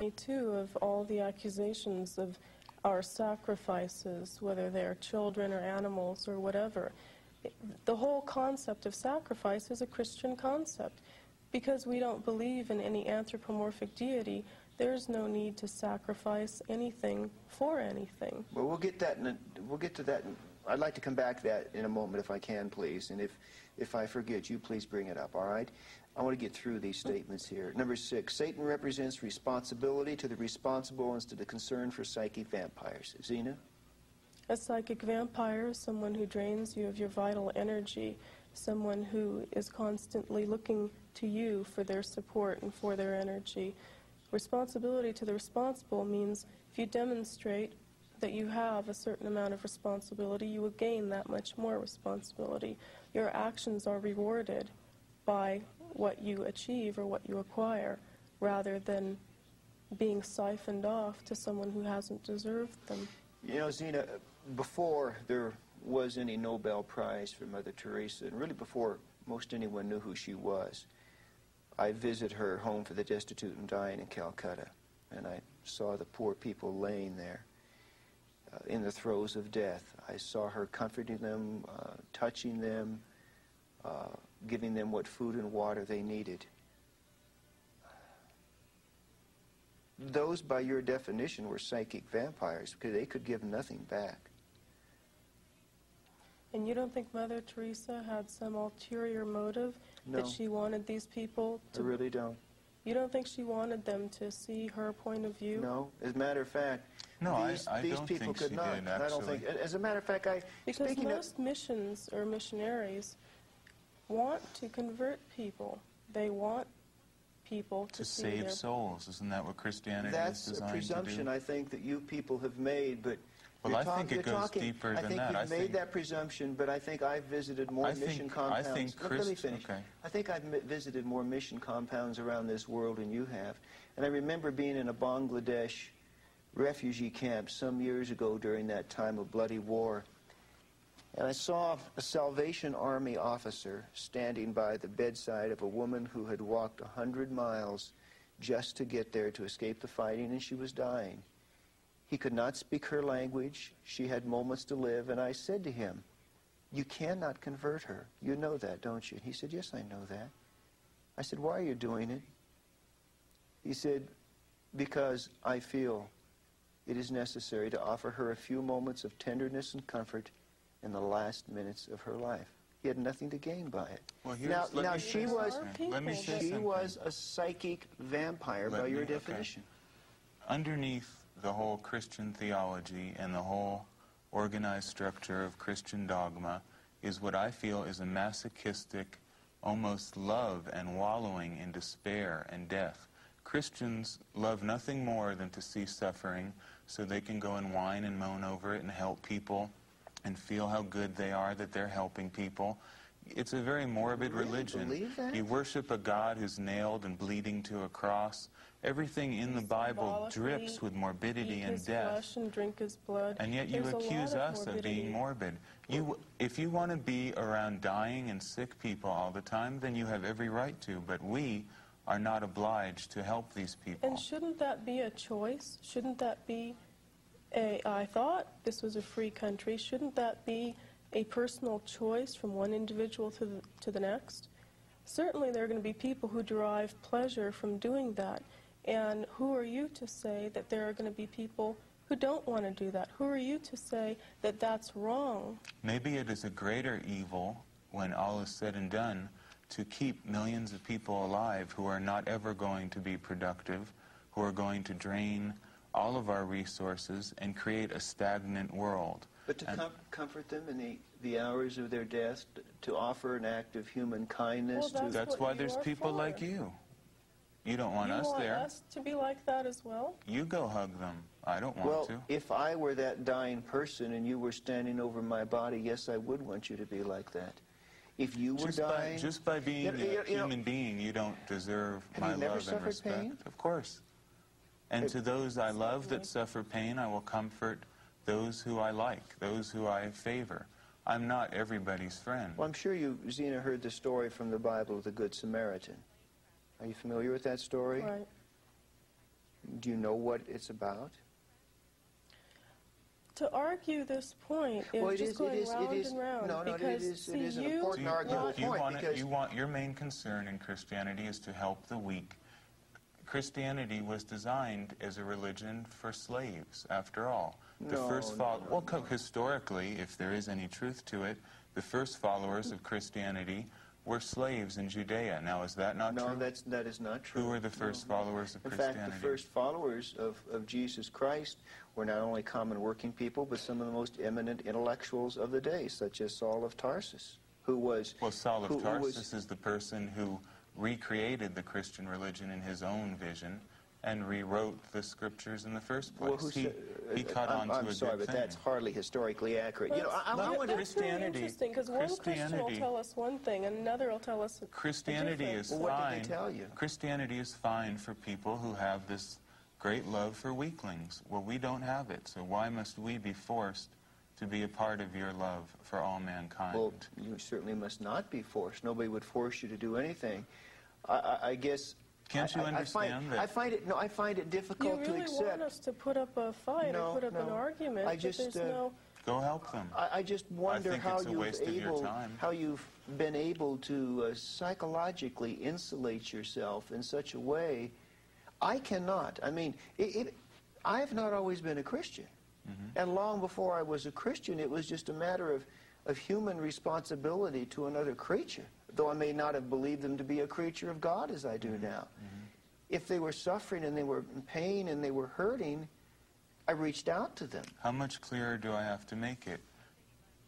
Me too, of all the accusations of our sacrifices, whether they're children or animals or whatever. The whole concept of sacrifice is a Christian concept. Because we don't believe in any anthropomorphic deity, there's no need to sacrifice anything for anything. Well, we'll get to that. I'd like to come back to that in a moment if I can, please. And if I forget, you please bring it up, all right? I want to get through these statements here. Number 6, Satan represents responsibility to the responsible instead of concern for psychic vampires. Zena? A psychic vampire is someone who drains you of your vital energy, someone who is constantly looking to you for their support and for their energy. Responsibility to the responsible means if you demonstrate that you have a certain amount of responsibility, you will gain that much more responsibility. Your actions are rewarded by what you achieve or what you acquire, rather than being siphoned off to someone who hasn't deserved them. You know, Zena, before there was any Nobel Prize for Mother Teresa, and really before most anyone knew who she was, I visited her home for the destitute and dying in Calcutta, and I saw the poor people laying there in the throes of death. I saw her comforting them, touching them, giving them what food and water they needed. Those, by your definition, were psychic vampires because they could give nothing back. And you don't think Mother Teresa had some ulterior motive? No. That she wanted these people to... I really don't. You don't think she wanted them to see her point of view? No. As a matter of fact, no, these don't people think could she not. did, actually. I don't think. As a matter of fact, because most missions or missionaries want to convert people. They want people to see save souls. Isn't that what Christianity is designed to do? That's a presumption I think that you people have made, but well, I think it goes deeper than that. I think you've made that presumption, but I think I've visited more mission compounds. Let me finish. Okay. I think I've visited more mission compounds around this world than you have. And I remember being in a Bangladesh refugee camp some years ago during that time of bloody war. And I saw a Salvation Army officer standing by the bedside of a woman who had walked 100 miles just to get there to escape the fighting, and she was dying. He could not speak her language. She had moments to live. And I said to him, "You cannot convert her. You know that, don't you?" He said, "Yes, I know that." I said, "Why are you doing it?" He said, "Because I feel it is necessary to offer her a few moments of tenderness and comfort in the last minutes of her life." He had nothing to gain by it. Well, now she was a psychic vampire by your definition. Okay. Underneath the whole Christian theology and the whole organized structure of Christian dogma is what I feel is a masochistic, almost love and wallowing in despair and death. Christians love nothing more than to see suffering so they can go and whine and moan over it and help people and feel how good they are that they're helping people. It's a very morbid religion. Believe that? You worship a God who's nailed and bleeding to a cross. Everything in the Bible drips with morbidity and death. Flesh and drink his blood. And yet you accuse us of being morbid. If you want to be around dying and sick people all the time, then you have every right to, but we are not obliged to help these people. And shouldn't that be a choice? Shouldn't that be I thought this was a free country. Shouldn't that be a personal choice from one individual to the next? Certainly there are going to be people who derive pleasure from doing that. And who are you to say that there are going to be people who don't want to do that? Who are you to say that that's wrong? Maybe it is a greater evil, when all is said and done, to keep millions of people alive who are not ever going to be productive, who are going to drain all of our resources and create a stagnant world. But to comfort them in the hours of their death, to offer an act of human kindness. Well, that's why there's people like you. You don't want us there. You want us to be like that as well? You go hug them. I don't want to. Well, if I were that dying person and you were standing over my body, yes, I would want you to be like that. If you were dying... Just by being a human being, you don't deserve my love and respect. Pain? Of course. And to those I love that suffer pain, I will comfort those who I like, those who I favor. I'm not everybody's friend. Well, I'm sure you, Zena, heard the story from the Bible of the Good Samaritan. Are you familiar with that story? Right. Do you know what it's about? To argue this point is just going round and round. No, because, it is an important arguable point. Because your main concern in Christianity is to help the weak. Christianity was designed as a religion for slaves, after all. Historically, if there is any truth to it, the first followers of Christianity were slaves in Judea. Now, is that not true? No, that is not true. Who were the first followers of Christianity? In fact, the first followers of Jesus Christ were not only common working people, but some of the most eminent intellectuals of the day, such as Saul of Tarsus, who was... Well, Saul of Tarsus is the person who recreated the Christian religion in his own vision and rewrote the scriptures in the first place. Well, he caught on to a good thing. I'm sorry, but that's hardly historically accurate. Well, I want that's really interesting, because one Christian will tell us one thing, and another will tell us Christianity is fine. What did they tell you? Christianity is fine for people who have this great love for weaklings. Well, we don't have it, so why must we be forced to be a part of your love for all mankind? Well, you certainly must not be forced. Nobody would force you to do anything. I guess... Can't you understand that? I find it difficult to accept. You really want us to put up a fight or put up an argument, but there's no... Go help them. I just wonder how you've been able to psychologically insulate yourself in such a way. I cannot. I mean, I have not always been a Christian. And long before I was a Christian, it was just a matter of human responsibility to another creature, though I may not have believed them to be a creature of God as I do now. If they were suffering and they were in pain and they were hurting, I reached out to them. How much clearer do I have to make it?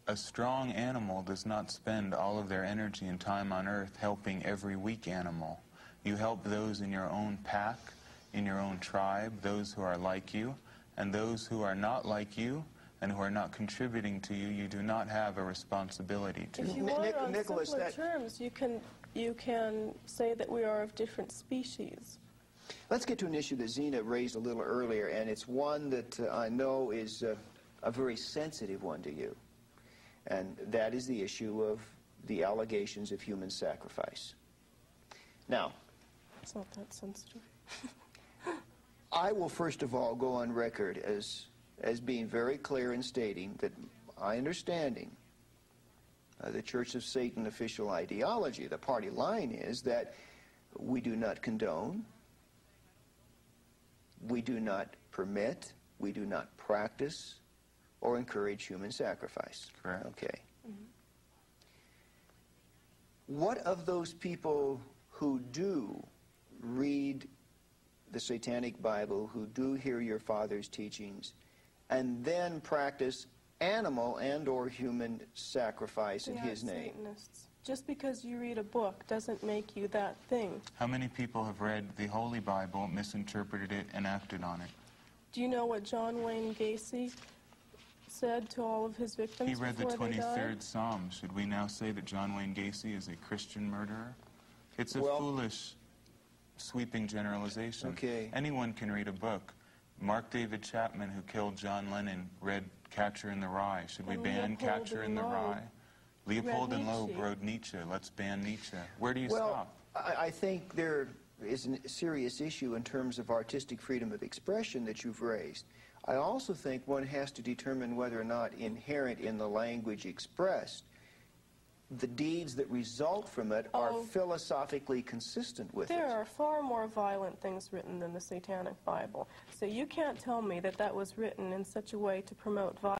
A strong animal does not spend all of their energy and time on earth helping every weak animal. You help those in your own pack, in your own tribe, those who are like you, and those who are not like you and who are not contributing to you, you do not have a responsibility to. If you want on simpler terms, you can say that we are of different species. Let's get to an issue that Zena raised a little earlier, and it's one that I know is a very sensitive one to you, and that is the issue of the allegations of human sacrifice. Now, it's not that sensitive. I will first of all go on record as being very clear in stating that my understanding the Church of Satan official ideology, the party line, is that we do not condone, we do not permit, we do not practice or encourage human sacrifice. Correct. Okay. What of those people who do read the Satanic Bible, who do hear your Father's teachings, and then practice animal and or human sacrifice in His name? Satanists. Just because you read a book doesn't make you that thing. How many people have read the Holy Bible, misinterpreted it, and acted on it? Do you know what John Wayne Gacy said to all of his victims He read the before they died? 23rd Psalm. Should we now say that John Wayne Gacy is a Christian murderer? It's a foolish, sweeping generalization. Okay. Anyone can read a book. Mark David Chapman, who killed John Lennon, read Catcher in the Rye. Should we ban Catcher in the Rye? Leopold and Loeb wrote Nietzsche. Let's ban Nietzsche. Where do you stop? I think there is a serious issue in terms of artistic freedom of expression that you've raised. I also think one has to determine whether or not inherent in the language expressed, the deeds that result from it are philosophically consistent with it. There are far more violent things written than the Satanic Bible. So you can't tell me that that was written in such a way to promote violence.